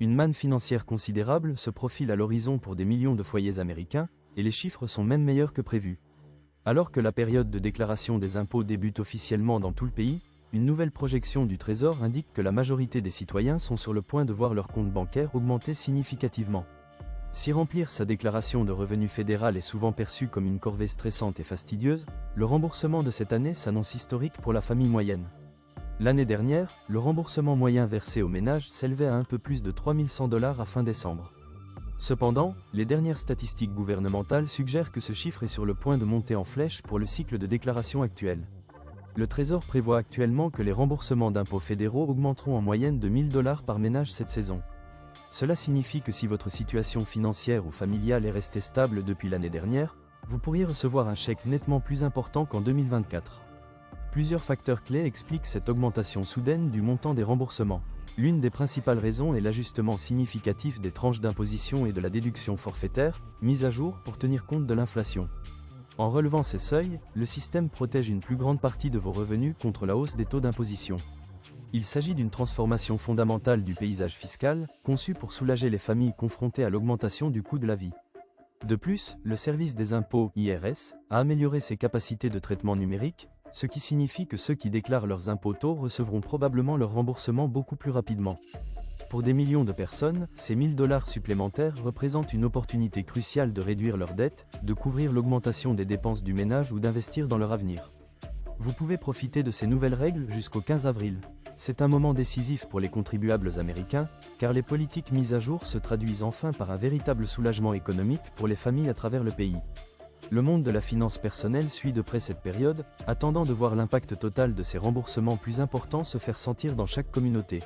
Une manne financière considérable se profile à l'horizon pour des millions de foyers américains, et les chiffres sont même meilleurs que prévu. Alors que la période de déclaration des impôts débute officiellement dans tout le pays, une nouvelle projection du Trésor indique que la majorité des citoyens sont sur le point de voir leur compte bancaire augmenter significativement. Si remplir sa déclaration de revenus fédéral est souvent perçu comme une corvée stressante et fastidieuse, le remboursement de cette année s'annonce historique pour la famille moyenne. L'année dernière, le remboursement moyen versé aux ménages s'élevait à un peu plus de 3 100 $ à fin décembre. Cependant, les dernières statistiques gouvernementales suggèrent que ce chiffre est sur le point de monter en flèche pour le cycle de déclaration actuel. Le Trésor prévoit actuellement que les remboursements d'impôts fédéraux augmenteront en moyenne de 1 000 $ par ménage cette saison. Cela signifie que si votre situation financière ou familiale est restée stable depuis l'année dernière, vous pourriez recevoir un chèque nettement plus important qu'en 2024. Plusieurs facteurs clés expliquent cette augmentation soudaine du montant des remboursements. L'une des principales raisons est l'ajustement significatif des tranches d'imposition et de la déduction forfaitaire, mise à jour pour tenir compte de l'inflation. En relevant ces seuils, le système protège une plus grande partie de vos revenus contre la hausse des taux d'imposition. Il s'agit d'une transformation fondamentale du paysage fiscal, conçue pour soulager les familles confrontées à l'augmentation du coût de la vie. De plus, le service des impôts, IRS, a amélioré ses capacités de traitement numérique, ce qui signifie que ceux qui déclarent leurs impôts tôt recevront probablement leur remboursement beaucoup plus rapidement. Pour des millions de personnes, ces 1 000 $ supplémentaires représentent une opportunité cruciale de réduire leurs dettes, de couvrir l'augmentation des dépenses du ménage ou d'investir dans leur avenir. Vous pouvez profiter de ces nouvelles règles jusqu'au 15 avril. C'est un moment décisif pour les contribuables américains, car les politiques mises à jour se traduisent enfin par un véritable soulagement économique pour les familles à travers le pays. Le monde de la finance personnelle suit de près cette période, attendant de voir l'impact total de ces remboursements plus importants se faire sentir dans chaque communauté.